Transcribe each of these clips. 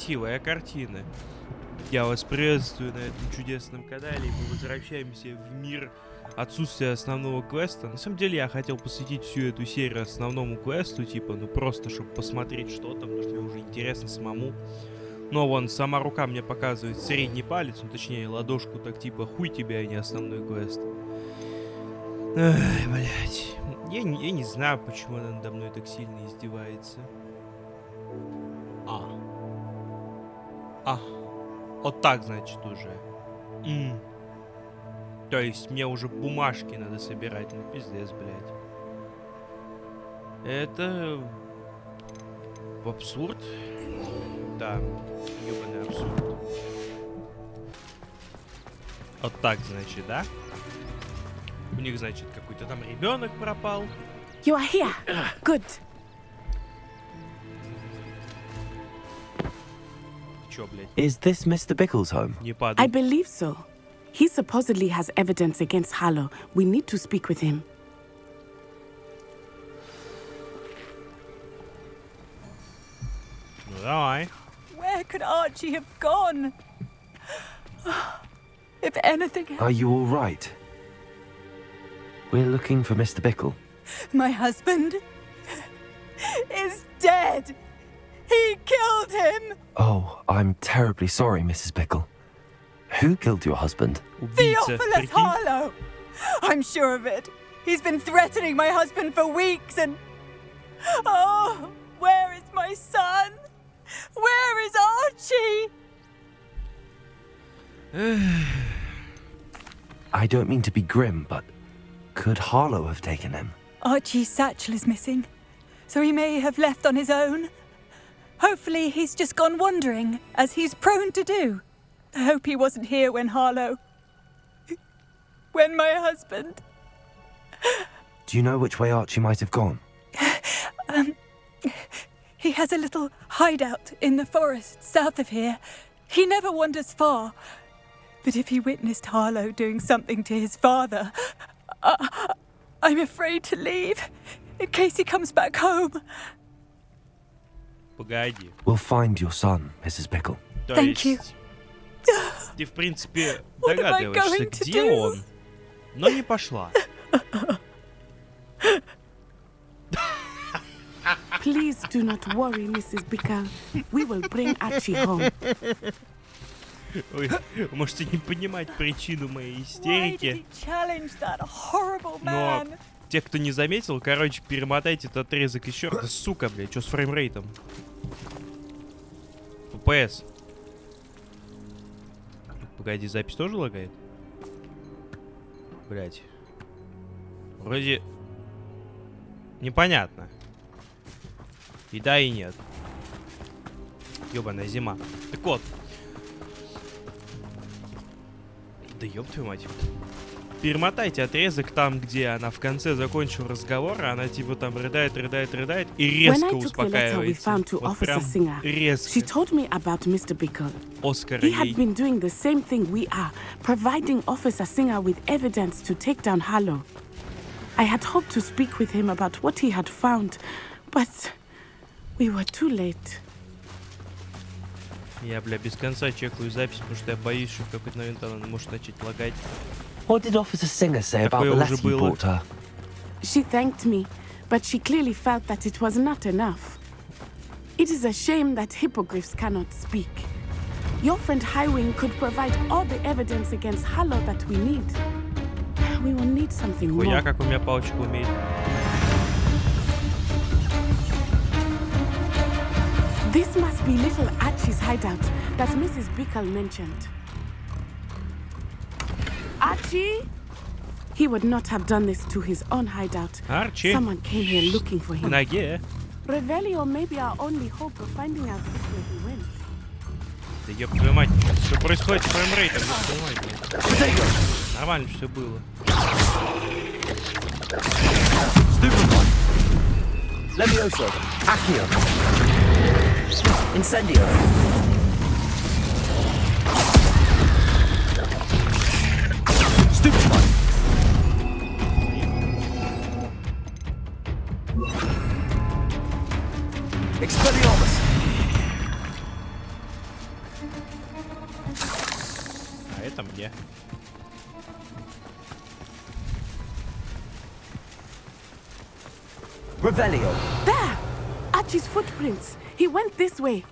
красивая картина. Я вас приветствую на этом чудесном канале. Мы возвращаемся в мир отсутствия основного квеста. На самом деле я хотел посвятить всю эту серию основному квесту, типа, ну просто, чтобы посмотреть, что там, потому что мне уже интересно самому. Но вон, сама рука мне показывает средний палец, ну точнее ладошку, так типа, хуй тебя, а не основной квест. Ай, блядь. Я не знаю, почему она надо мной так сильно издевается. Вот так, значит, уже. То есть мне уже бумажки надо собирать. Ну, пиздец, блядь. Это... абсурд? Да, ёбаный абсурд. Вот так, значит, да? У них, значит, какой-то там ребенок пропал. You are here. Good. Чё, блядь? Is this Mr. Bickle's home? Не падай. I believe so. He supposedly has evidence against Harlow. We need to speak with him. Ну, давай. Where could Archie have gone? If anything... Are you all right? We're looking for Mr. Bickle. My husband is dead. He killed him. Oh, I'm terribly sorry, Mrs. Bickle. Who killed your husband? Убийца, Theophilus прикинь. Harlow. I'm sure of it. He's been threatening my husband for weeks and... Oh, where is my son? Where is Archie? I don't mean to be grim, but could Harlow have taken him? Archie's satchel is missing, so he may have left on his own. Hopefully he's just gone wandering, as he's prone to do. I hope he wasn't here when Harlow... when my husband... Do you know which way Archie might have gone? He has a little hideout in the forest south of here. He never wanders far. But if he witnessed Harlow doing something to his father, I'm afraid to leave, in case he comes back home. Погоди. We'll find your son, Mrs. Bickle. То Thank you. есть ты, в принципе, What am I догадываешься, going to где do? он, но не пошла. Please do not worry, Mrs. Bickle. We will bring Archie home. Вы можете не понимать причину моей Why did истерики, he challenge that horrible но man? те, кто не заметил, короче, перемотайте этот отрезок еще раз. Да, сука, блядь, что с фреймрейтом? FPS. Погоди, запись тоже лагает? Блядь. Вроде... непонятно. И да, и нет. Ёбаная зима. Так вот. Да ёб твою мать. Перемотайте отрезок там, где она в конце закончила разговор, а она типа там рыдает и резко When I took the letter we успокаивается. found to Вот Officer прям Singer, резко. she told me about Mr. Bickle. Оскар He had ей. been doing the same thing we are, providing Officer Singer with evidence to take down Harlow. I had hoped to speak with him about what he had found, but we were too late. Я, бля, без конца чекаю запись, потому что я боюсь, что в какой-то момент она может начать лагать. What did Officer Singer say about Такое the уже letter you было. brought her? She thanked me, but she clearly felt that it was not enough. It is a shame that hippogriffs cannot speak. Your friend Highwing could provide all the evidence against Harlow that we need. We will need something Хуя, more. как у меня палочка умеет. This must be little Archie's hideout that Mrs. Bickle mentioned. Archie? He would not have done this to his own hideout. Арчи, Someone came here looking for к him. ноге. Revelio may be our only hope of finding out where he went. Да ёб твою мать, что происходит с фреймрейтом? Не понимаю, блядь. Нормально все было. Stupid one! Levioso! Accio! Incendio! Stupid one! Expelliarmus! меня. Revelio. There! Archie's footprints. He went this way.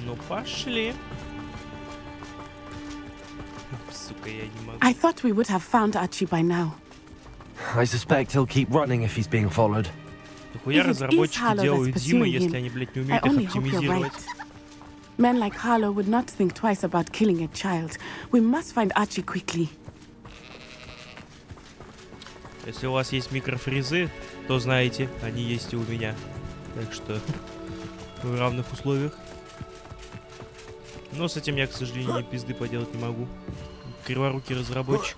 Ну, пошли. Сука, я не могу. I thought we would have found Archie by now. I suspect he'll keep running if he's being followed. Нахуя If it is разработчики Harlow делают that's Зимы, pursuing если him, они, блядь, не I умеют их only hope you're оптимизировать? right. Men like Harlow would not think twice about killing a child. We must find Archie quickly. Если у вас есть микрофрезы, то знаете, они есть и у меня. Так что в равных условиях. Но с этим я, к сожалению, пизды поделать не могу. Криворукий разработчик.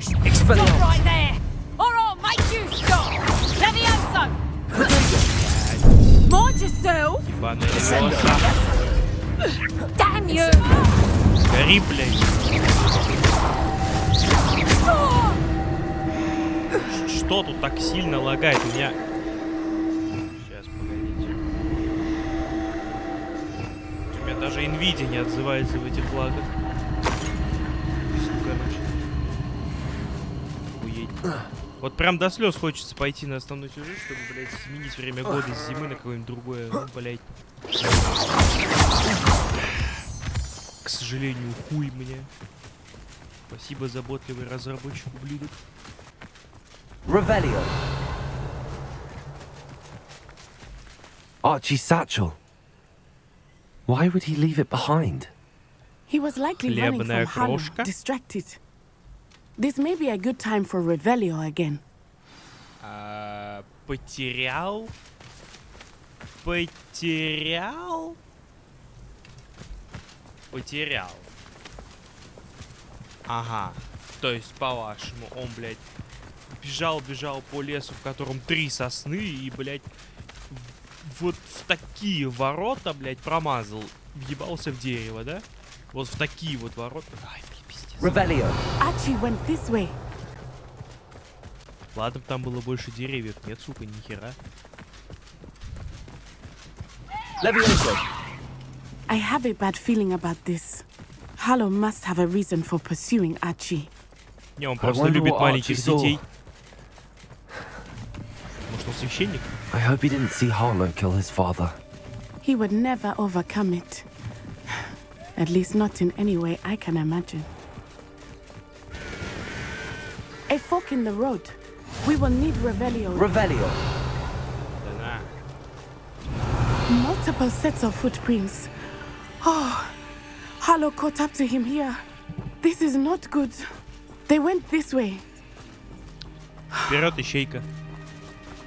Stop right there! Or I'll make you stop! Levioso! Mind yourself! Ебаная левиоса. Damn you! Гори, блядь. Что тут так сильно лагает? У меня... Сейчас, погодите. У меня даже Nvidia не отзывается в этих лагах. Короче. Охуеть. Вот прям до слез хочется пойти на основной сюжет, чтобы, блядь, сменить время года с зимы на какое-нибудь другое. Ну, блядь. К сожалению, хуй мне. Спасибо, заботливый разработчик, ублюдок. Revelio. Archie's satchel. Why would he leave it behind? He was likely running Хлебная from Harlow, крошка. distracted. This may be a good time for Revelio again. Потерял? Потерял? Потерял. Ага. То есть, по-вашему, он, блядь, бежал по лесу, в котором 3 сосны, и, блядь, вот в такие ворота, блядь, промазал. Въебался в дерево, да? Вот в такие вот ворота. Ай, пиздец. Revelio. Archie went this way. Ладно, там было больше деревьев. Нет, сука, нихера. Levioso. I have a bad feeling about this. Harlow must have a reason for pursuing Archie. Не, он просто wonder любит what маленьких Archie saw. детей. Может, он священник? I hope he didn't see Harlow kill his father. He would never overcome it. At least not in any way I can imagine. A fork in the road. We will need Revelio. Revelio. Да-да. Multiple sets of footprints. Oh, Harlow caught up to him here. This is not good. They went this way. Вперед, ищейка.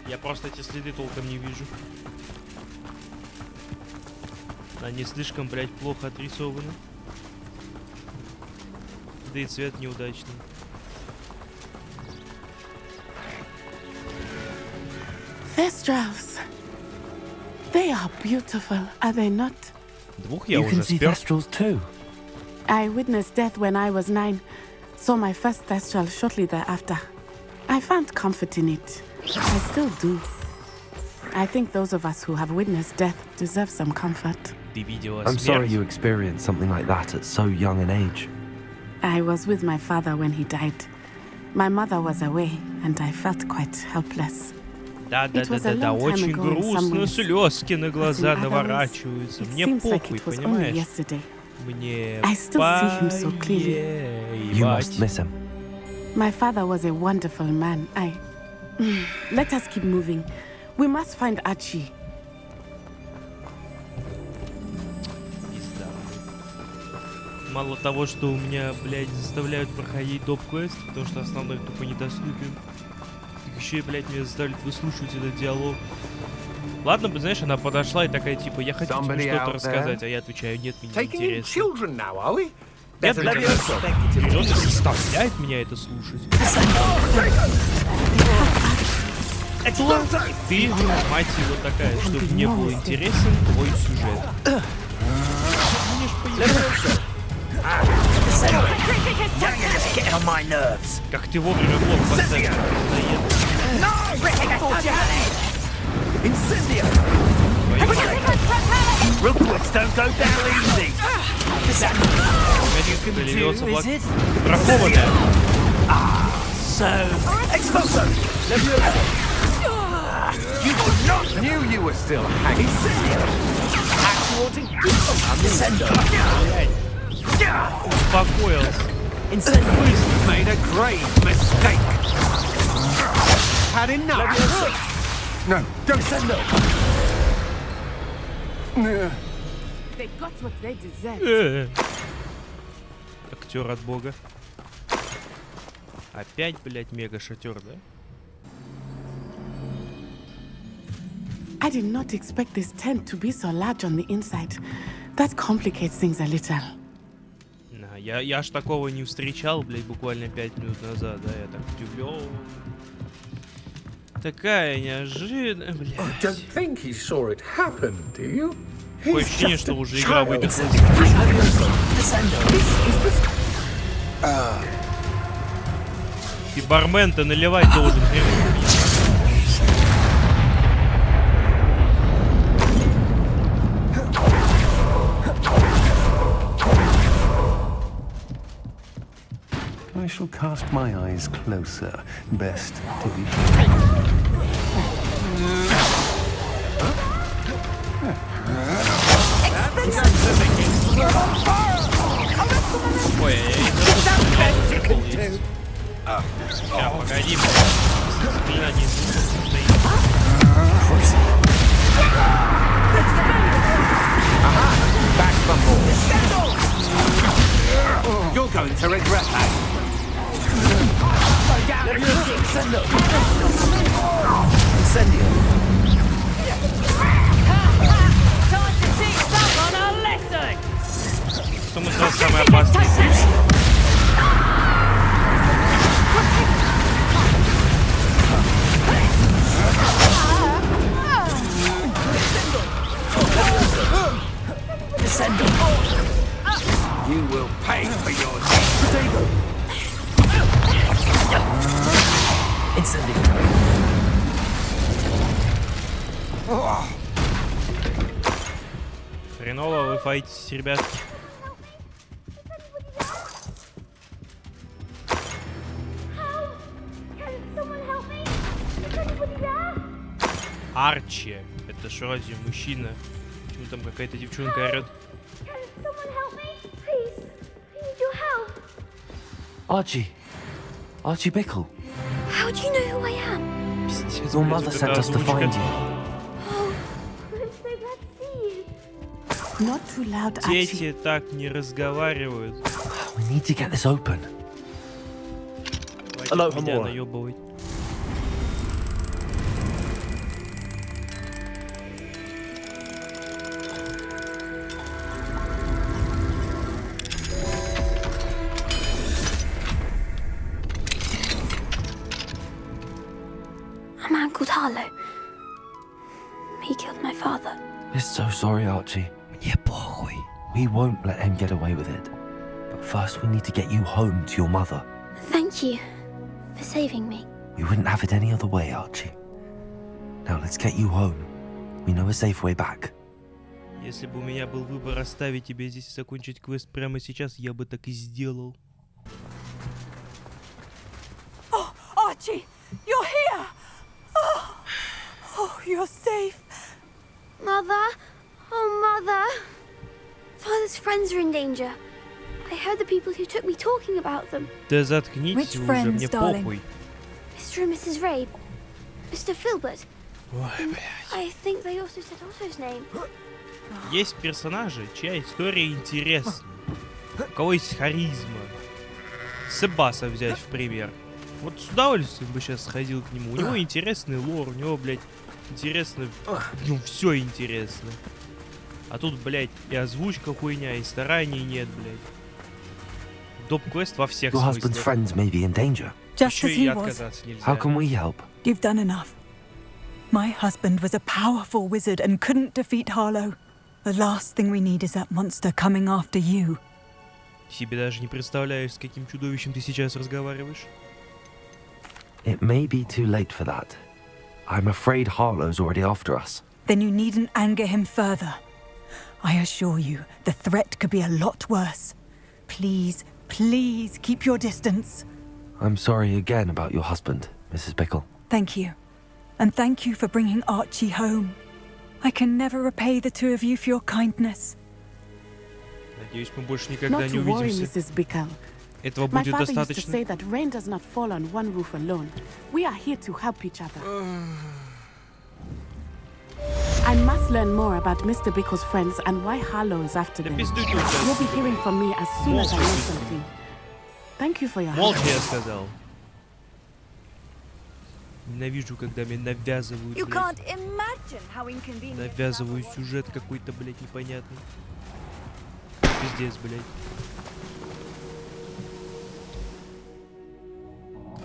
Я просто эти следы толком не вижу. Они слишком, блядь, плохо отрисованы. Да и цвет неудачный. Thestrals. They are beautiful, are they not? Двух я You can уже see спер. Thestrals too. I witnessed death when I was 9. Saw my first Thestral shortly thereafter. I found comfort in it. I still do. I think those of us who have witnessed death deserve some comfort. Ты видела I'm sorry смерть. you experienced something like that at so young an age. I was with my father when he died. My mother was away, and I felt quite helpless. Да, очень ago in some грустно, ways. слезки на But глаза in other ways, наворачиваются. it Мне seems like похуй, it was only понимаешь? yesterday. Мне I still see him so clearly. You must поебать. miss him. My father was a wonderful man. Let us keep moving. We must find Archie. Пизда. Мало того, что у меня, блядь, заставляют проходить доп-квест, потому что основной тупо недоступен. Так еще и, блядь, меня заставляют выслушивать этот диалог. Ладно бы, знаешь, она подошла и такая, типа, я хочу тебе что-то рассказать, а я отвечаю, нет, мне не Taking in интересно. children now, are we? Нет, Better блядь, than она expected. берет и заставляет меня это слушать. Ты, мать его, такая, чтобы мне был интересен твой сюжет. Мне ж поебать. Getting on my nerves. Как ты вовремя блок поставил. Incendio. Rookwoods don't go down easy. Появился бракованная. So, Exposo! You would not knew you were still hanging. Descendo. Успокоился. Made a grave mistake. Had enough. No, don't send them. They got what they deserved. Актер от бога. Опять, блядь, мега-шатер, да? I did not expect this tent to be so large on the inside. That complicates things a little. Я ж такого не встречал, блядь, буквально 5 минут назад, да, я так удивлен. Такая неожиданная, блядь. I don't think he saw it happen, do you? Такое ощущение, что уже игра выигралась. И бармен-то наливать должен. I shall cast my eyes closer. Best to be. Ой, я погоди, спина не стоит. Back from more. You're going to regret that. Incendio. Time to teach someone a lesson! Что мы сразу самое опасное? You will pay for your Incendio. Хреново вы файтитесь, ребятки. Арчи. Это ж разве мужчина? Почему там какая-то девчонка орёт? Archie. Archie Bickle. How do you know who I am? Пиздец, Your блядь, mother вот sent эта us to озвучка. Oh, find you. I'm so glad to see you. Not too loud, Archie. Дети так не разговаривают. We need to get this open. Хватит меня наёбывать. A man called Harlow. He killed my father. We're so sorry, Archie. Мне похуй. We won't let him get away with it. But first we need to get you home to your mother. Thank you for saving me. We wouldn't have it any other way, Archie. Now let's get you home. We know a safe way back. Если бы у меня был выбор оставить тебя здесь и закончить квест прямо сейчас, я бы так и сделал. Oh, Archie, you're here! Oh, you're safe. Mother? Oh, Mother. Father's friends are in danger. I heard the people who took me talking about them. Да заткнитесь Which вы уже, friends, мне darling? похуй. Mr. and Mrs. Rabe. Mr. Filbert. Ой, блядь. I think they also said Otto's name. Есть персонажи, чья история интересна. У кого есть харизма. Себаса взять в пример. Вот с удовольствием бы сейчас сходил к нему. У него интересный лор, у него, блядь, интересно... Ну, все интересно. А тут, блядь, и озвучка хуйня, и стараний нет, блядь. Доп-квест во всех Your husband's смыслах. friends may be in danger. Just Еще as и he was. отказаться нельзя. How can we help? You've done enough. My husband was a powerful wizard and couldn't defeat Harlow. The last thing we need is that monster coming after you. Себе даже не представляешь, с каким чудовищем ты сейчас разговариваешь. It may be too late for that. I'm afraid Harlow's already after us. Then you needn't anger him further. I assure you, the threat could be a lot worse. Please, please keep your distance. I'm sorry again about your husband, Mrs. Bickle. Thank you. And thank you for bringing Archie home. I can never repay the two of you for your kindness. Надеюсь, мы больше никогда Not не to worry, увидимся. Mrs. Bickle. Этого My будет father used to достаточно. say that rain does not fall on one roof alone. We are here to help each other. I must learn more about Mr. Bickle's friends and why Harlow is after them. пиздуй ты сейчас. You'll be hearing from me as soon as I know Молча. something. Thank you for your help. Молча, я сказал. Ненавижу, когда мне навязывают, You блядь, can't imagine how inconvenient. навязывают сюжет какой-то, блядь, непонятный. Пиздец, блядь.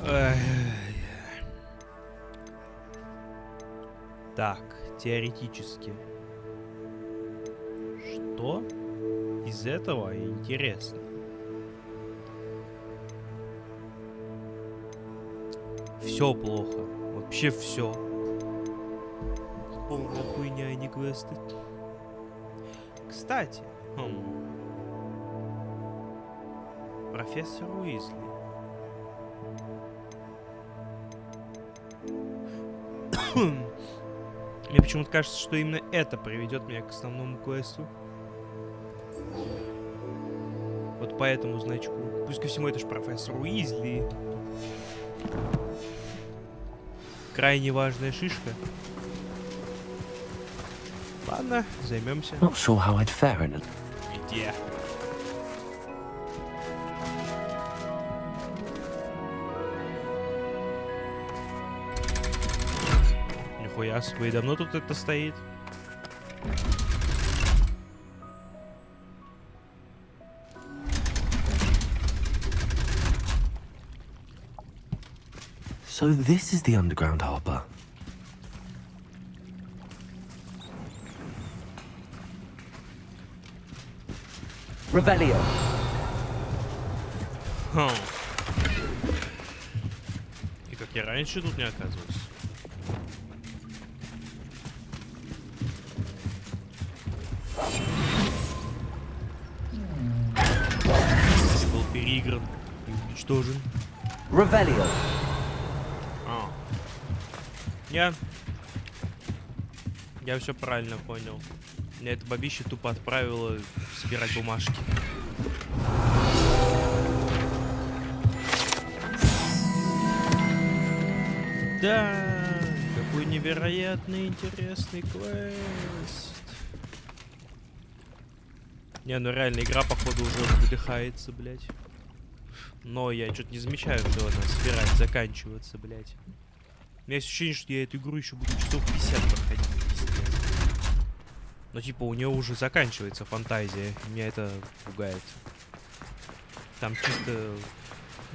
Ай. Так, теоретически. Что из этого интересно? Все плохо. Вообще все. Полная хуйня, а не квесты. Кстати, профессор Уизли. Мне почему-то кажется, что именно это приведет меня к основному квесту. Вот по этому значку. Плюс ко всему, это же профессор Уизли. Крайне важная шишка. Ладно, займемся. Not sure how I'd fare in it. Где? Нихуя себе, и давно тут это стоит? So this is the underground harbor. Revelio. И как я раньше тут не оказывался. Я был переигран и уничтожен. Revelio. Я все правильно понял. Меня это бабище тупо отправило собирать бумажки. Да, какой невероятный интересный квест. Не, ну реально, игра, походу, уже выдыхается, блядь. Но я что-то не замечаю, что она собирается заканчиваться, блядь. У меня есть ощущение, что я эту игру еще буду часов 50 проходить. Пиздец. Но типа у нее уже заканчивается фантазия. Меня это пугает. Там чисто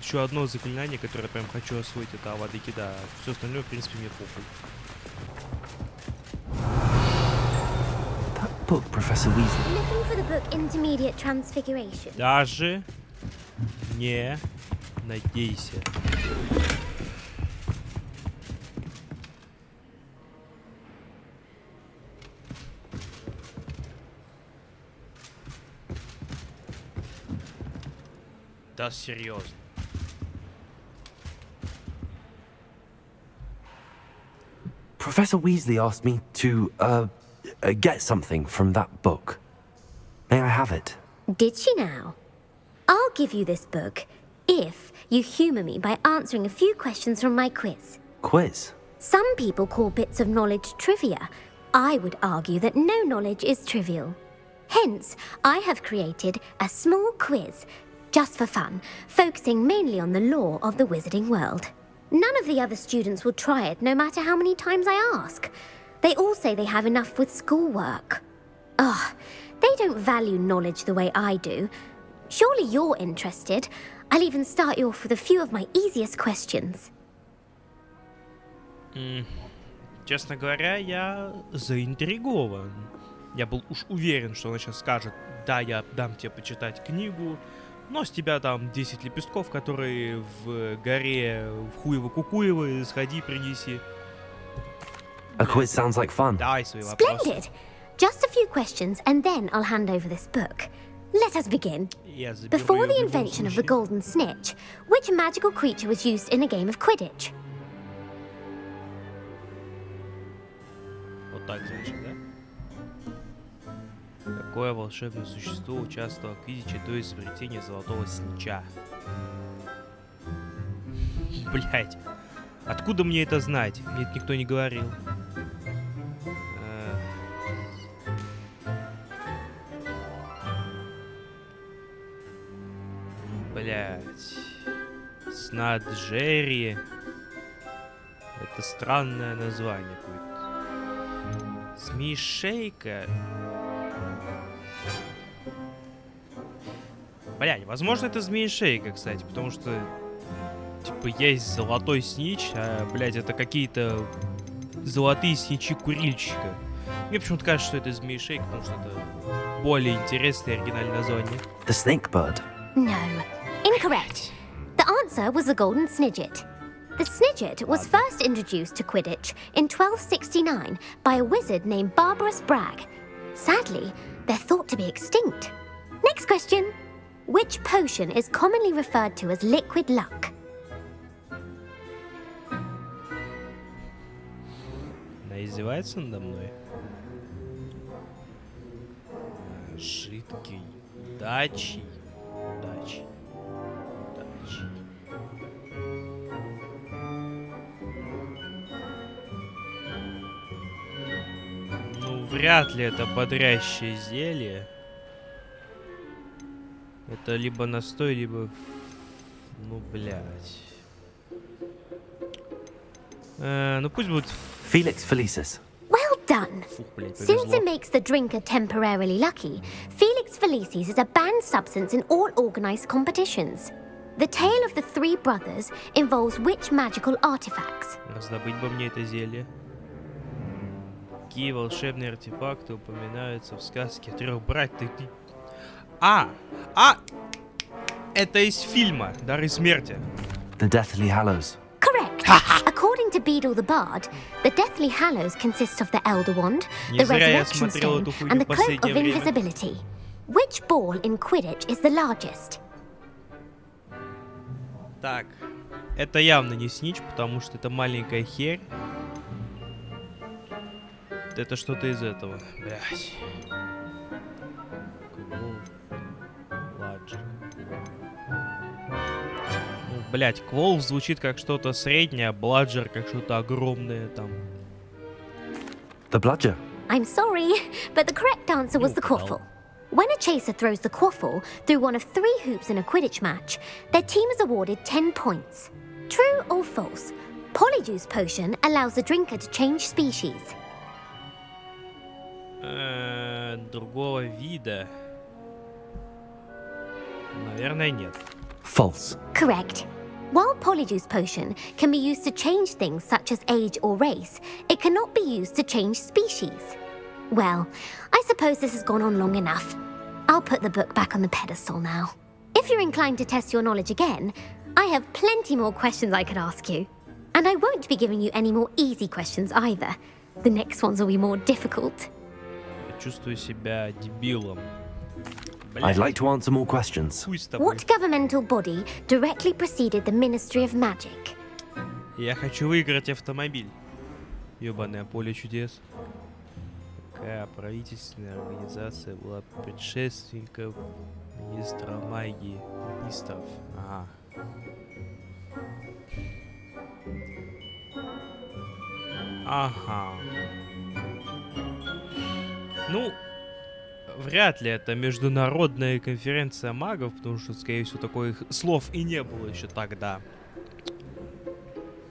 еще одно заклинание, которое я прям хочу освоить, это Авада Кеда. Все остальное, в принципе, мне похуй. That book, Professor Weasley. Looking for the book Intermediate Transfiguration. Даже не надейся. Да, серьезно. Professor Weasley asked me to, get something from that book. May I have it? Did she now? I'll give you this book if you humour me by answering a few questions from my quiz. Quiz? Some people call bits of knowledge trivia. I would argue that no knowledge is trivial. Hence, I have created a small quiz, just for fun, focusing mainly on the lore of the wizarding world. None of the other students will try it, no matter how many times I ask. They all say they have enough with schoolwork. Ugh, they don't value knowledge the way I do. Surely you're interested. I'll even start you off with a few of my easiest questions. Честно говоря, я заинтригован. Я был уж уверен, что она сейчас скажет: да, я дам тебе почитать книгу, но с тебя там 10 лепестков, которые в горе в Хуево-Кукуево, сходи, принеси. A quiz sounds like fun. Давай свои вопросы. Splendid! Just a few questions and then I'll hand over this book. Let us begin. Я заберу Before её the в любом invention of the случае. golden snitch, which magical creature was used in a game of Quidditch? Вот так, значит, да? Какое волшебное существо участвовало в Квиддиче до изобретения золотого снитча? Блять. Откуда мне это знать? Мне это никто не говорил. Блять. Снаджерри. Это странное название какое-то. Змеишейка. Блядь, возможно, это змеишейка, кстати, потому что, типа, есть золотой снич, а, блядь, это какие-то золотые сничи курильщика. Мне почему-то кажется, что это змеишейка, потому что это более интересное и оригинальное название. The snake bird. No. Incorrect. The answer was the golden snidget. The snidget was first introduced to Quidditch in 1269 by a wizard named Barbarous Bragg. Sadly, they're thought to be extinct. Next question. Which potion is commonly referred to as liquid luck? Она издевается надо мной? Жидкий. Удачи. Удачи. Удачи. Ну, вряд ли это бодрящее зелье. Это либо настой, либо... Ну, блядь. Ну, пусть будет... Felix Felicis. Well done. Фух, блядь, Since повезло. it makes the drinker temporarily lucky, Felix Felicis is a banned substance in all organized competitions. The tale of the three brothers involves which magical artifacts? Раздобыть бы мне это зелье. Какие волшебные артефакты упоминаются в сказке о трех братьях? Это из фильма «Дары смерти». The Deathly Hallows. Correct. According to Beedle the Bard, the Deathly Hallows consists of the Elder Wand, Не the зря я Resurrection смотрел Stone, эту хуйню and the в Cloak последнее of время. Invisibility. Which ball in Quidditch is the largest? Так, это явно не снич, потому что это маленькая херь. Это что-то из этого, блядь. Ладжер. Ну, блядь, Кволф звучит как что-то среднее, а Бладжер как что-то огромное там. The Bludger. I'm sorry, but the correct answer was the quaffle. When a chaser throws the quaffle through one of 3 hoops in a Quidditch match, their team is awarded 10 points. True or false? Polyjuice potion allows the drinker to change species. Другого вида. Наверное, нет. False. Correct. While Polyjuice potion can be used to change things such as age or race, it cannot be used to change species. Well, I suppose this has gone on long enough. I'll put the book back on the pedestal now. If you're inclined to test your knowledge again, I have plenty more questions I could ask you. And I won't be giving you any more easy questions either. The next ones will be more difficult. Я чувствую себя дебилом. I'd like to answer more questions. Хуй с тобой. What governmental body directly preceded the Ministry of Magic? Я хочу выиграть автомобиль. Ёбаное поле чудес. Какая правительственная организация была предшественником министра магии? Министров. Ага. Ага. Ну, вряд ли это международная конференция магов, потому что, скорее всего, таких слов и не было еще тогда.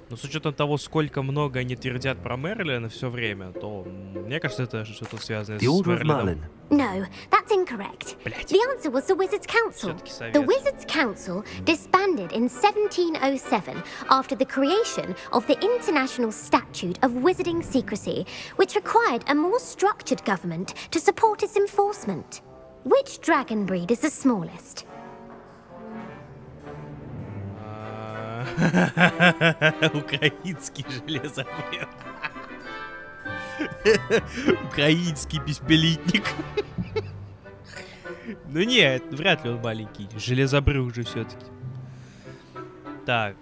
Но с учетом того, сколько много они твердят про Мерлина все время, то мне кажется, это что-то связанное The с Order of Мерлином. Merlin. No, that's incorrect. Блять. The answer was the Wizards' Council. Всё-таки совет. The Wizards' Council disbanded in 1707 after the creation of the International Statute of Wizarding Secrecy, which required a more structured government to support its enforcement. Which dragon breed is the smallest? Украинский железобред. Украинский беспилитник. Ну нет, вряд ли он маленький. Железобрюх же все-таки. Так.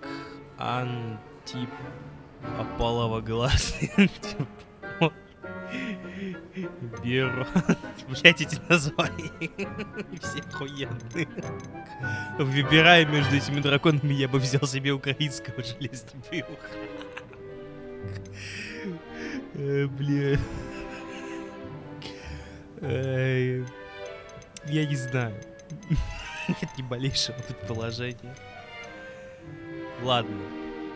Антиопаловоглазый. Беру. Блять, эти названия. Все охуенные. Выбирая между этими драконами, я бы взял себе украинского железобрюха. Бля. Я не знаю. Нет ни малейшего предположения. Ладно.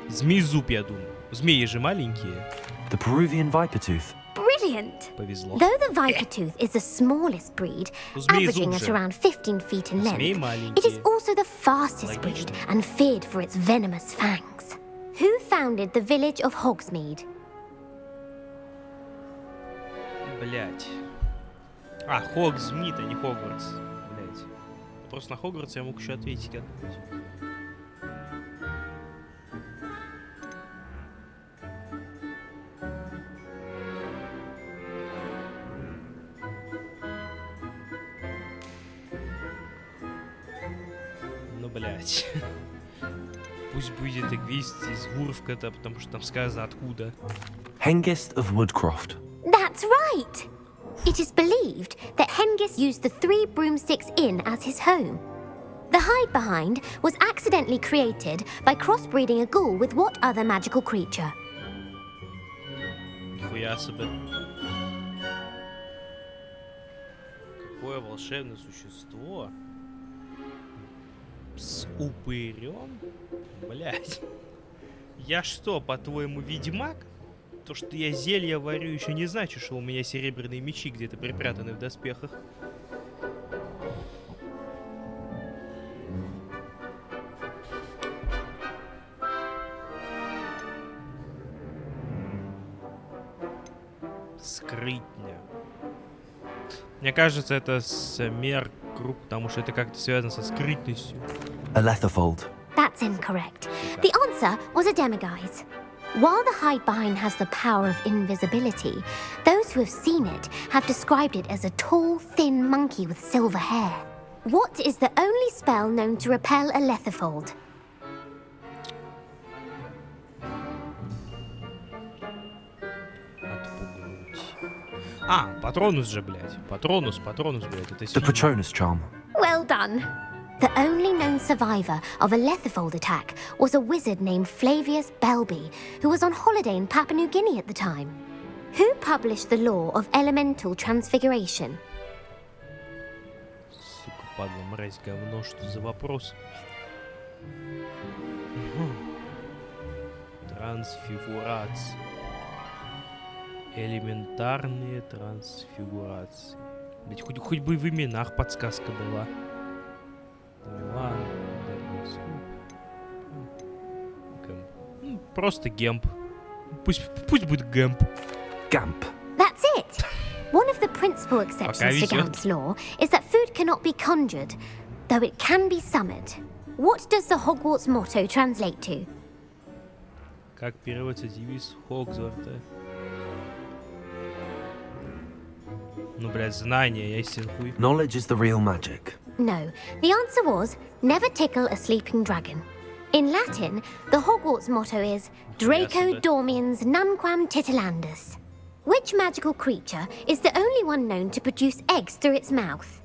Змеезуб, я думаю. Змеи же маленькие. The Peruvian viper tooth. Brilliant! Повезло. Though the viper tooth is the smallest breed, averaging at around 15 feet in Змеи length, it is маленькие. also the fastest breed and feared for its venomous fangs. Who founded the village of Hogsmeade? Блять. А, Хогсмит, а не Хогвартс. Блять. Просто на Хогвартс я мог еще ответить как-нибудь. Ну, блять. Пусть будет эгвист из Вурфката, потому что там сказано откуда. Hengist of Woodcroft. That's right! It is believed that Hengist used the 3 Broomsticks Inn as his home. The hide-behind was accidentally created by crossbreeding a ghoul with what other magical creature? Нихуя себе. Какое волшебное существо? С упырем? Блять. Я что, по-твоему, ведьмак? То, что я зелья варю, еще не значит, что у меня серебряные мечи где-то припрятаны в доспехах. Скрытня. Мне кажется, это смеркруг, потому что это как-то связано со скрытностью. A Letherfold. That's incorrect. The answer was a demiguise. While the hide-behind has the power of invisibility, those who have seen it have described it as a tall, thin monkey with silver hair. What is the only spell known to repel a Letherfold? Отпугнуть. А, Патронус же, блядь. Патронус, блядь. Это The Patronus charm. Well done. The only known survivor of a Letherfold attack was a wizard named Flavius Belby, who was on holiday in Papua New Guinea at the time. Who published the law of elemental transfiguration? Сука, падла, мразь, говно, что за вопрос? Трансфигурация. Элементарные трансфигурации. Блять, хоть бы в именах подсказка была. Милан, просто гемп. Пусть будет гемп. Gamp. That's it. One of the principal exceptions to Gamp's law is that food cannot be conjured, though it can be summoned. What does the Hogwarts motto translate to? Как переводится девиз Хогвартса? Ну, блядь, знание, ясен хуй. Knowledge is the real magic. No, the answer was never tickle a sleeping dragon. In Latin, the Hogwarts motto is Draco dormiens nunquam titilandus. Which magical creature is the only one known to produce eggs through its mouth?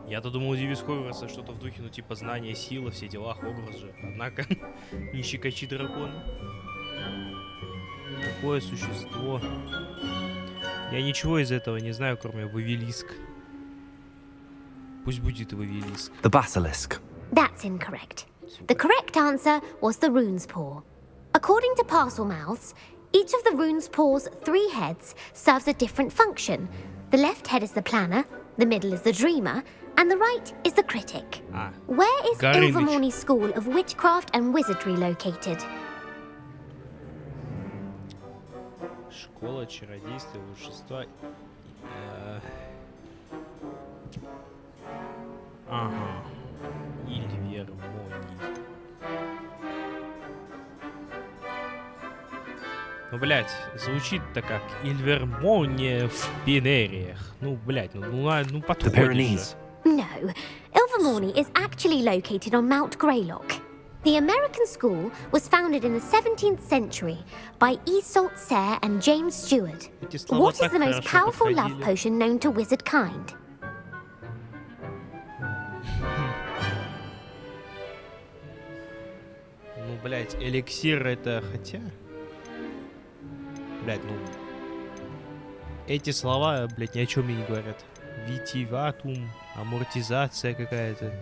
Я-то думал, девиз Хогвартса что-то в духе, ну типа знание, сила, все дела, Хогвартс же. Однако, не щекочи дракона. Какое существо? Я ничего из этого не знаю, кроме Вавилиск. Пусть будет и Вавилиск. The Basilisk. That's incorrect. The correct answer was the rune's paw. According to Parselmouths, each of the rune's paw's 3 heads serves a different function. The left head is the planner, the middle is the dreamer, and the right is the critic. Where is Ilvermorny's School of Witchcraft and Wizardry located? Школа чародейства и волшебства. Ага. Ильвермоний. Ну, блядь, звучит-то как Ильвермония в Пинериях. Ну, блядь, ну The подходит же. Pyrenees. No, Ilvermorny is actually located on Mount Greylock. The American school was founded in the 17th century by Isolde Sayre and James Stewart. Эти слова What is так the most хорошо powerful love подходили. potion known to wizard kind? Ну, блядь, эликсир это хотя... Блядь, ну... Эти слова, блядь, ни о чем мне не говорят. Витиватум, амортизация какая-то.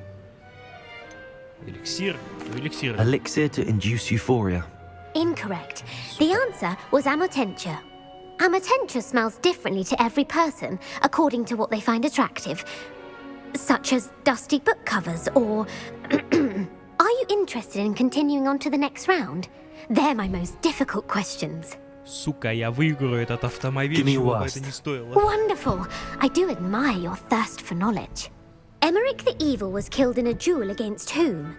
Эликсир? Ну, эликсир. Elixir to induce euphoria. Incorrect. The answer was Amortentia. Amortentia smells differently to every person, according to what they find attractive, such as dusty book covers or... Are you interested in continuing on to the next round? They're my most difficult questions. Сука, я выиграю этот автомобиль, Give me чего бы worst. это не стоило. Wonderful. I do admire your thirst for knowledge. Emmerich the Evil was killed in a duel against whom?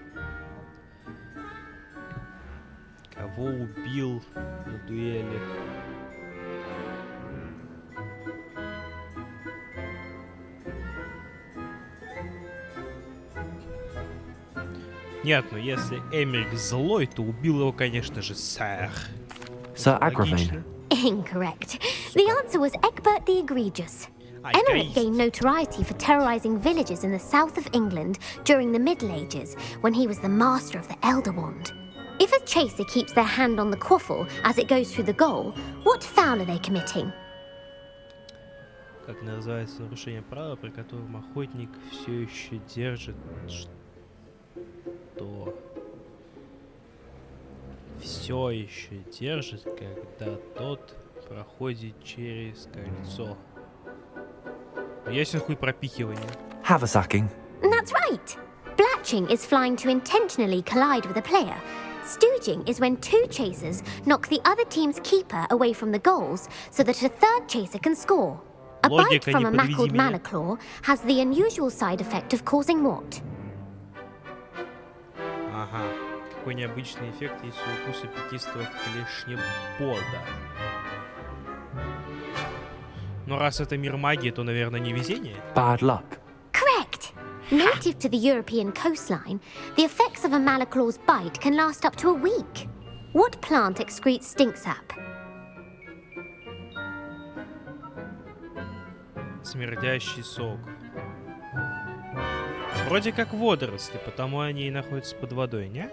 Кого убил на дуэли? Нет, ну если Эмерик злой, то убил его, конечно же, Сэр. Sir Логично. Agravain. Incorrect. The answer was Egbert the Egregious. Emmerich gained notoriety for terrorizing villages in the south of England during the Middle Ages, when he was the master of the Elder Wand. If a chaser keeps their hand on the quaffle as it goes through the goal, what foul are they committing? Как называется нарушение права, при котором охотник все еще держит что? Все еще держит, когда тот проходит через кольцо. Ясен хуй пропихивание. Haversacking. That's right. Blatching is flying to intentionally collide with a player. Stooging is when two chasers knock the other team's keeper away from the goals so that a third chaser can score. A bite Логика, from не a подведи mackled меня. malaclaw has the unusual side effect of causing what? Ага. Какой необычный эффект, если укусы пятистого клешнебода. Но раз это мир магии, то, наверное, не везение. Bad luck. Correct. Native to the European coastline, the effects of a malaclaw's bite can last up to a week. What plant excretes stink sap? Смердящий сок. Вроде как водоросли, потому они и находятся под водой, не?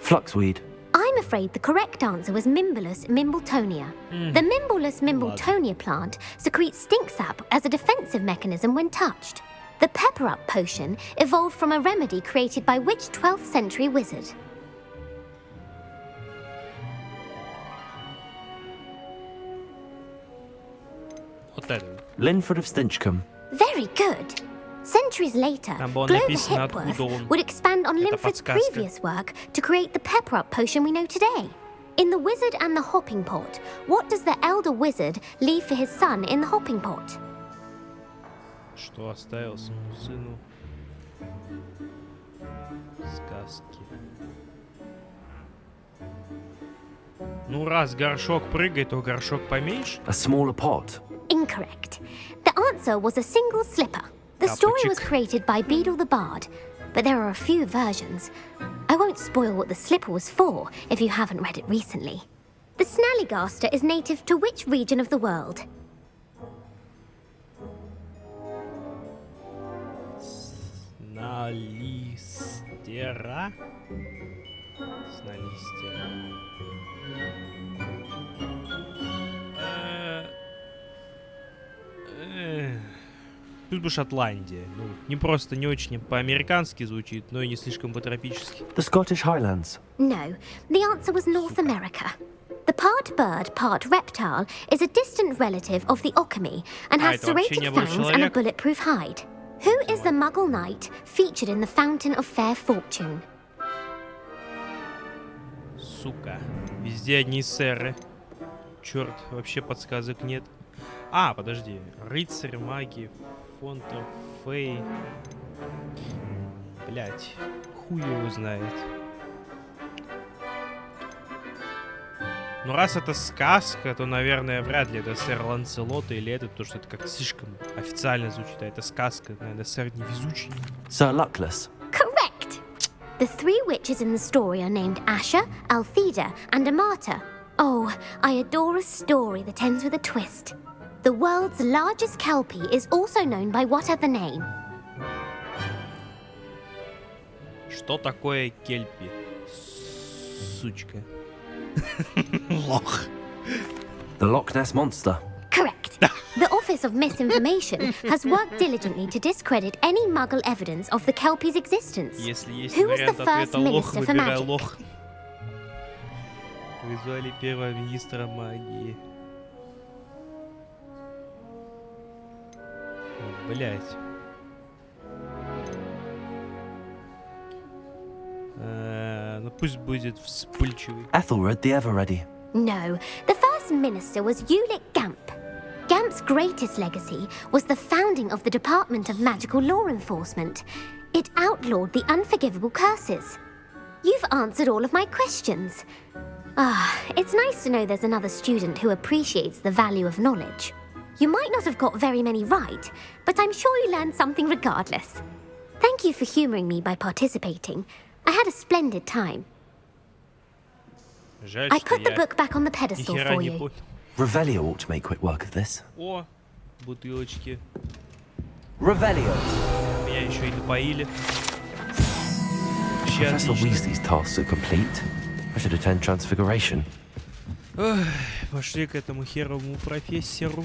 Fluxweed. I'm afraid the correct answer was Mimbulus mimbletonia. The Mimbulus mimbletonia plant secretes stink sap as a defensive mechanism when touched. The pepper up potion evolved from a remedy created by which 12th century wizard? Вот это. Linford of Stinchcombe. Very good. Centuries later, Там было Glover написано, Hipworth откуда он. would expand on Это Linford's подсказка. previous work to create the pepper up potion we know today. In The Wizard and the Hopping Pot, what does the elder wizard leave for his son in the hopping pot? Что оставил своему сыну? Сказки. Ну, раз горшок прыгает, то горшок поменьше. A smaller pot. Incorrect. The answer was a single slipper. The story was Тапочек. created by Beadle the Bard, but there are a few versions. I won't spoil what the slipper was for if you haven't read it recently. The Snallygaster is native to which region of the world? Сналистера. Сналистера. Тут бы Шотландия. Ну, не просто не очень по-американски звучит, но и не слишком по-тропически. The Scottish Highlands. No, the answer was North America. The part bird, part reptile is a distant relative of the Occamy and has это вообще не serrated был fangs and a человек. bulletproof hide. Who is the Muggle knight featured in the Fountain of Fair Fortune? Сука. Везде одни сэры. Черт, вообще подсказок нет. А, подожди. Рыцарь магии. Фонтер Фей. Блять. Хуй его знает. Ну, раз это сказка, то, наверное, вряд ли это сэр Ланселот или это, потому что это как-то слишком официально звучит. А это сказка, наверное, сэр невезучий. Sir Luckless. Correct! The three witches in the story are named Asha, Altheda, and Amata. Oh, I adore a story that ends with a twist. The world's largest kelpie is also known by what other name? Что такое кельпи? Сучка. Лох. The Loch Ness Monster. Correct. The Office of Misinformation has worked diligently to discredit any Muggle evidence of the kelpie's existence. Если есть Who was the вариант first ответа лох, minister for выбирай magic? лох. Вы звали первого министра магии. Блять. Ну пусть будет вспыльчивый. Ethelred the Ever-Ready. No, the first minister was Ulick Gamp. Gamp's greatest legacy was the founding of the Department of Magical Law Enforcement. It outlawed the unforgivable curses. You've answered all of my questions. It's nice to know there's another student who appreciates the value of knowledge. You might not have got very many right, but I'm sure you learned something regardless. Thank you for humoring me by participating. I had a splendid time. Жаль, I что put the я book back on the ни pedestal хера for не you. понял. Revelio ought to make quick work of this. О, бутылочки. Revelio. Меня еще и напоили. Вообще Professor отлично. Weasley's tasks are complete. I should attend Transfiguration. Ох, пошли к этому херовому профессору.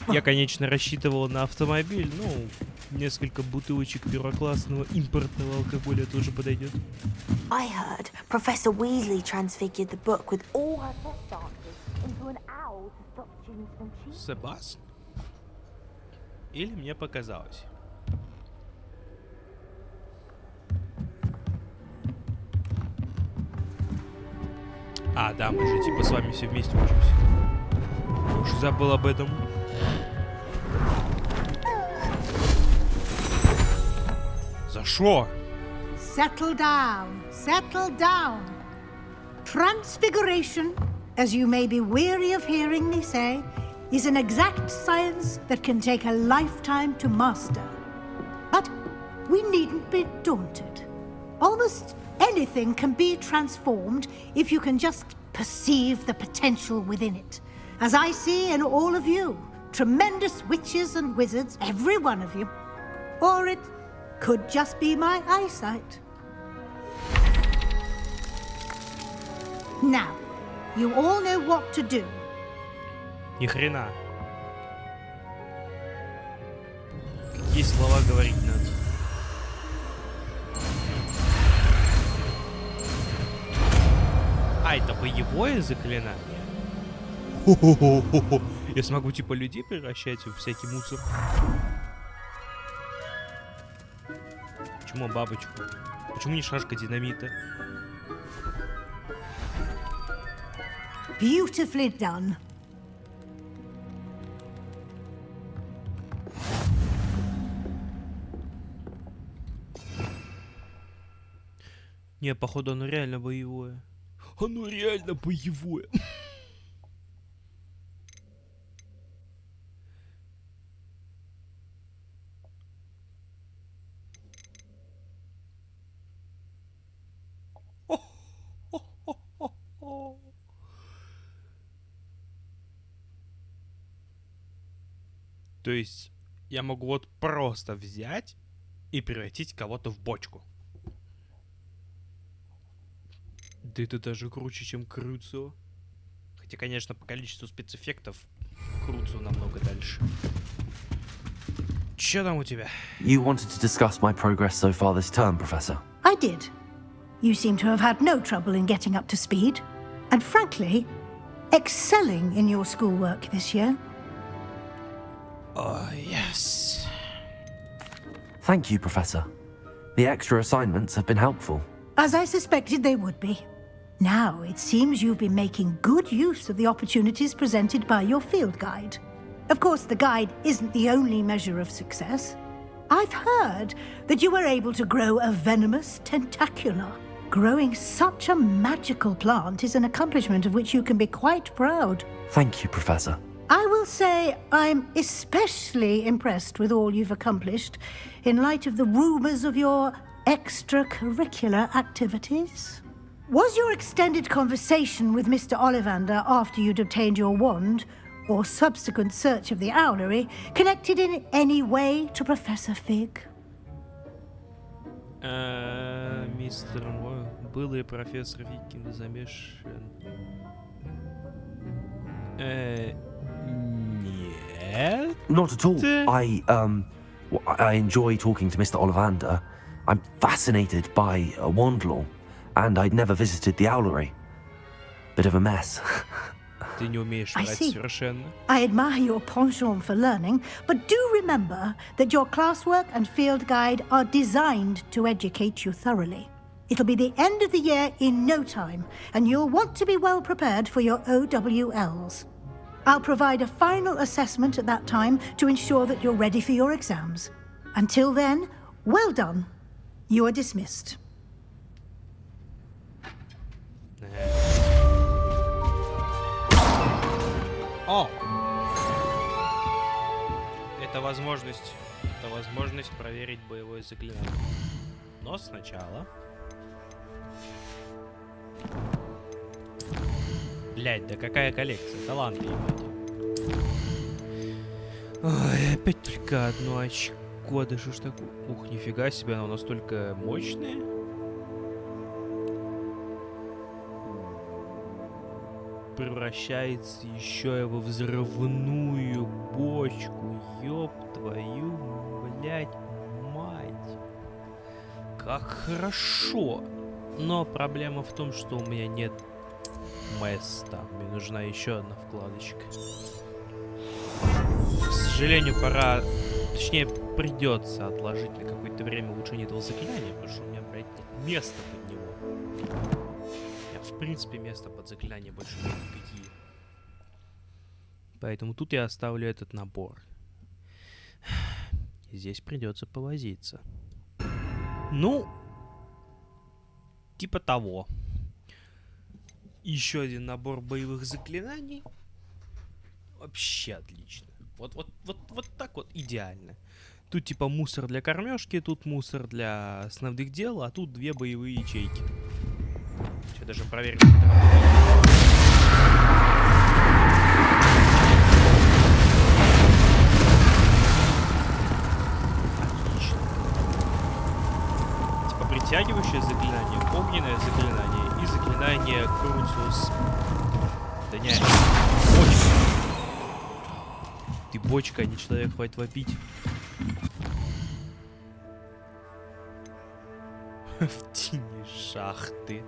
Я, конечно, рассчитывал на автомобиль, но несколько бутылочек первоклассного импортного алкоголя тоже подойдет. I heard Professor Weasley transfigured the book with all her test answers into an owl to stop students from cheating. Себас? Или мне показалось? А, да, мы же типа с вами все вместе учимся. Уж забыл об этом. За шо? Settle down, settle down. Transfiguration, as you may be weary of hearing me say, is an exact science that can take a lifetime to master. But we needn't be daunted. Almost anything can be transformed if you can just perceive the potential within it. As I see in all of you, tremendous witches and wizards, every one of you. Or it could just be my eyesight. Now, you all know what to do. Ни хрена. Какие слова говорить надо? А, это боевое заклинание? Хо-хо-хо-хо-хо. Я смогу типа людей превращать в всякий мусор. Почему бабочку? Почему не шашка динамита? Beautifully done. Не, походу оно реально боевое. Оно реально боевое. То есть я могу вот просто взять и превратить кого-то в бочку. Да это даже круче, чем Круцио. Хотя, конечно, по количеству спецэффектов Круцио намного дальше. Чё там у тебя? You wanted to discuss my progress so far this term, Professor. I did. You seem to have had no trouble in getting up to speed. And frankly, excelling in your schoolwork this year. Oh, yes. Thank you, Professor. The extra assignments have been helpful. As I suspected they would be. Now, it seems you've been making good use of the opportunities presented by your field guide. Of course, the guide isn't the only measure of success. I've heard that you were able to grow a venomous tentacula. Growing such a magical plant is an accomplishment of which you can be quite proud. Thank you, Professor. I will say I'm especially impressed with all you've accomplished in light of the rumors of your extracurricular activities. Was your extended conversation with Mr. Ollivander after you'd obtained your wand, or subsequent search of the owlery, connected in any way to Professor Fig? Мистер Мой, был ли профессор Фиг замешан? Нет. Not at all. I enjoy talking to Mr. Ollivander. I'm fascinated by wand law, and I'd never visited the owlery. Bit of a mess. Ты не умеешь I врать see. совершенно. I admire your penchant for learning, but do remember that your classwork and field guide are designed to educate you thoroughly. It'll be the end of the year in no time, and you'll want to be well prepared for your OWLs. I'll provide a final assessment at that time to ensure that you're ready for your exams. Until then, well done. You are dismissed. О! Это возможность проверить боевое заклинание. Но сначала... Блять, да какая коллекция? Таланты, ебать. Ой, опять только одно очко. Да что ж такое? Ух, нифига себе, оно настолько мощное. Превращается еще и во взрывную бочку. Ёб твою, блять, мать. Как хорошо. Но проблема в том, что у меня нет места. Мне нужна еще одна вкладочка. К сожалению, пора... Точнее, придется отложить на какое-то время улучшение этого заклинания, потому что у меня, блядь, нет места под него. В принципе, места под заклинание больше нет никакие. Поэтому тут я оставлю этот набор. Здесь придется повозиться. Ну, типа того. Еще один набор боевых заклинаний. Вообще отлично. Вот так вот идеально. Тут типа мусор для кормежки, тут мусор для основных дел, а тут две боевые ячейки. Сейчас даже проверим, как это работает. Отлично. Типа притягивающее заклинание, огненное заклинание и заклинание Круциус. Да не, бочка. Ты бочка, а не человек, хватит вопить. В тени шахты.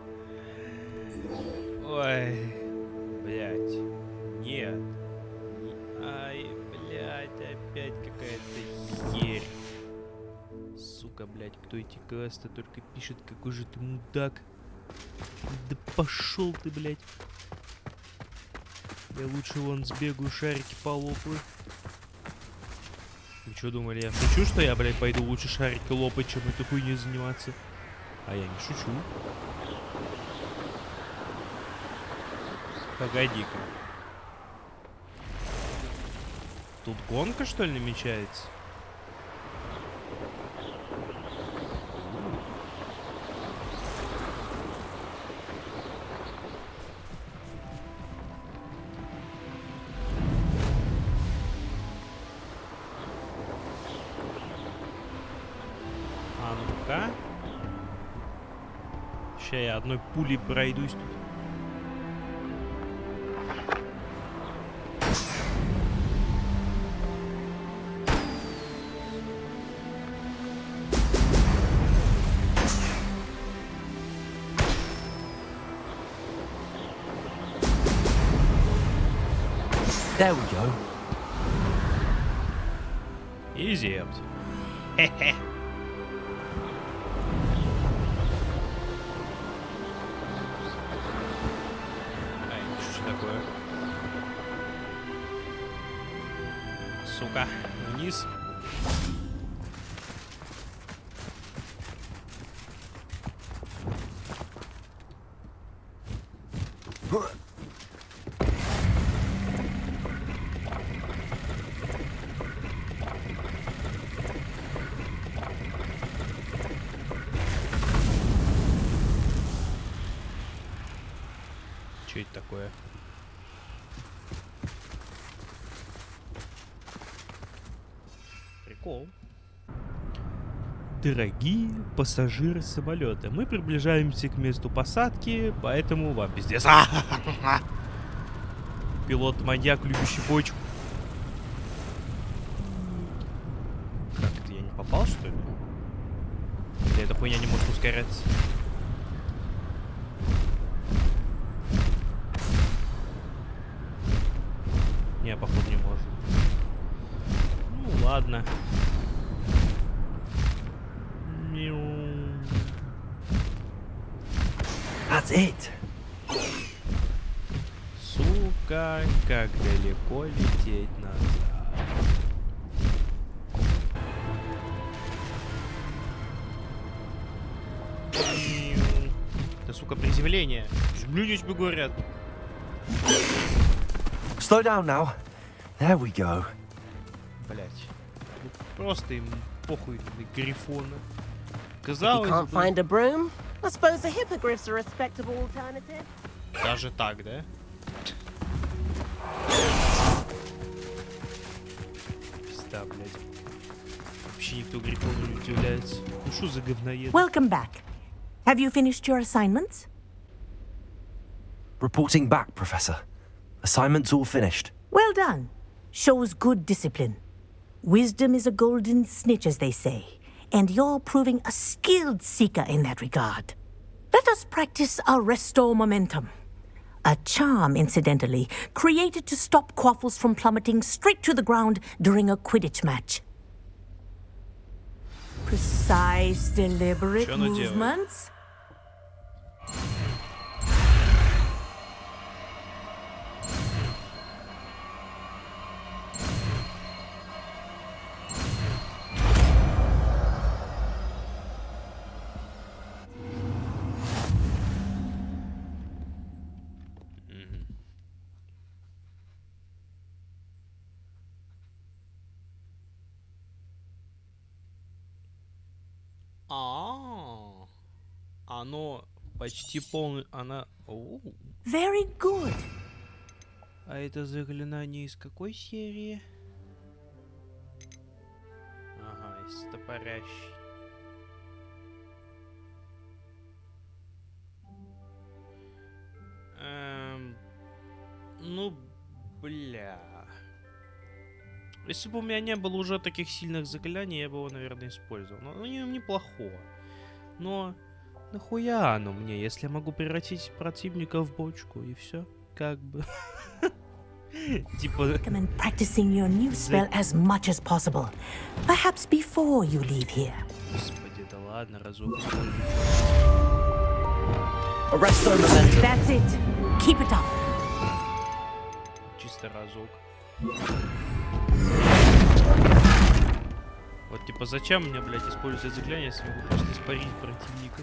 Ой, блядь, нет. Ай, блядь, опять какая-то херь. Сука, блядь, кто эти квесты только пишет, какой же ты мудак. Да пошел ты, блядь. Я лучше вон сбегаю, шарики полопаю. Вы что думали, я шучу, что я, блядь, пойду лучше шарики лопать, чем этой хуйней заниматься? А я не шучу. Погоди-ка. Тут гонка, что ли, намечается? А ну-ка. Сейчас я одной пулей пройдусь тут. There we go. Easy. Хе-хе. Что такое? Сука, вниз. Что это такое? Прикол. Дорогие пассажиры самолета, мы приближаемся к месту посадки, поэтому вам пиздец. Пилот-маньяк, любящий бочку. Как это, я не попал, что ли? Или эта хуйня не может ускоряться? Не, походу не может. Ну ладно. That's it. Сука, как далеко лететь назад. Да, сука, приземление. Приземление тебе говорят. Slow down now. There we go. Блять. Просто им похуй на грифона. You Казалось can't бы, find a broom? I suppose the hippogriffs are a respectable alternative. даже так, да? Пизда, блядь. Вообще никто грифону не удивляется. Ну что за говноед? Welcome back. Have you finished your assignments? Reporting back, Professor. Assignment's all finished. Well done. Shows good discipline. Wisdom is a golden snitch, as they say, and you're proving a skilled seeker in that regard. Let us practice our restore momentum. A charm, incidentally, created to stop quaffles from plummeting straight to the ground during a Quidditch match. Precise, deliberate movements. Оно почти полное. Она. Very good. А это заклинание из какой серии? Ага, из топорящей. Ну, бля. Если бы у меня не было уже таких сильных заклинаний, я бы его, наверное, использовал. Но неплохо. Но нахуя оно мне, если я могу превратить противника в бочку и все, как бы. Типа. Recommend practicing your new spell as much as possible, perhaps before you leave here. Господи, да ладно, разок использую. That's it. Keep it up. Чисто разок. Вот типа зачем мне, блядь, использовать заклинание, если могу просто испарить противника?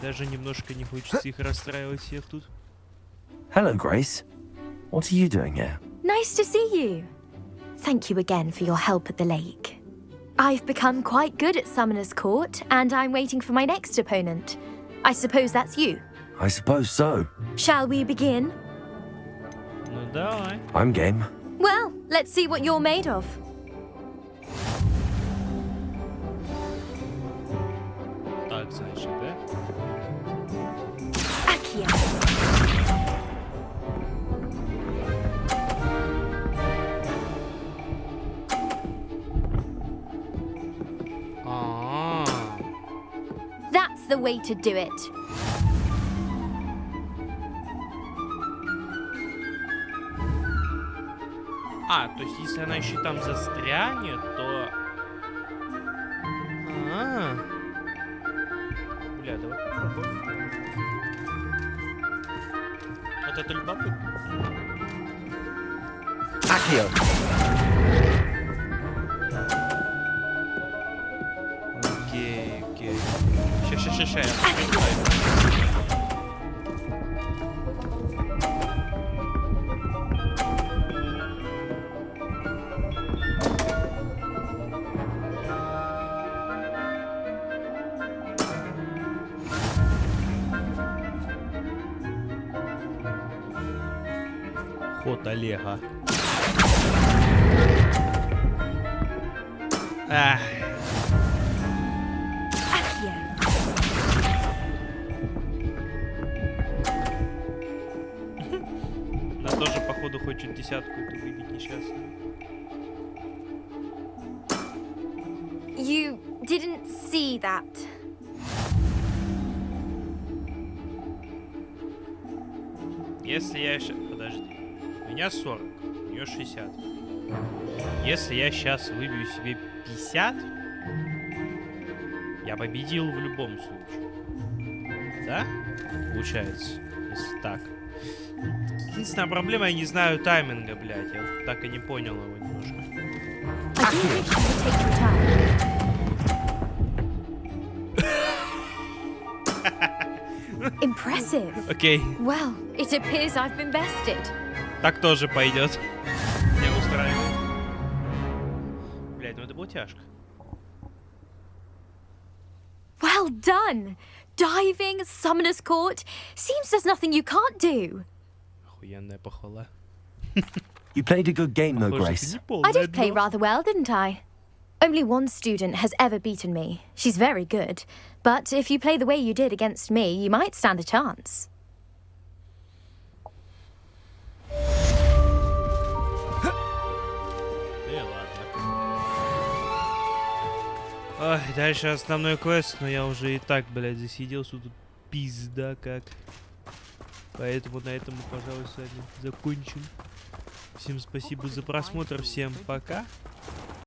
Даже немножко не хочется их расстраивать всех тут. Hello, Grace. What are you doing here? Nice to see you. Thank you again for your help at the lake. I've become quite good at Summoner's Court, and I'm waiting for my next opponent. I suppose that's you. I suppose so. Shall we begin? Ну давай. I'm game. Well, let's see what you're made of. Так, значит, да? Accio. That's the way to do it. То есть если она еще там застрянет, то... Бля, давай попробуем. Вот это любопытно. Accio. Окей. Ща. Ход Олега. Ах. Она тоже, походу, хочет десятку эту выбить несчастную. You didn't see that. Если я сейчас... Подожди. У меня 40, у нее 60. Если я сейчас выбью себе 50, я победил в любом случае. Да? Получается. Если так. Единственная проблема, я не знаю тайминга, блядь. Я так и не понял его немножко. Impressive. Окей. Well, it appears I've been bested. Так тоже пойдет. Меня устраивает. Блядь, ну это было тяжко. Well done! Diving, Summoner's Court. Seems there's nothing you can't do. Охуенная похвала. You played a good game, though, Grace. I did play rather well, didn't I? Only one student has ever beaten me. She's very good. But if you play the way you did against me, you might stand a chance. Ой, дальше основной квест, но я уже и так, блядь, засиделся тут пизда как. Поэтому на этом мы, пожалуй, с вами закончим. Всем спасибо за просмотр, всем пока.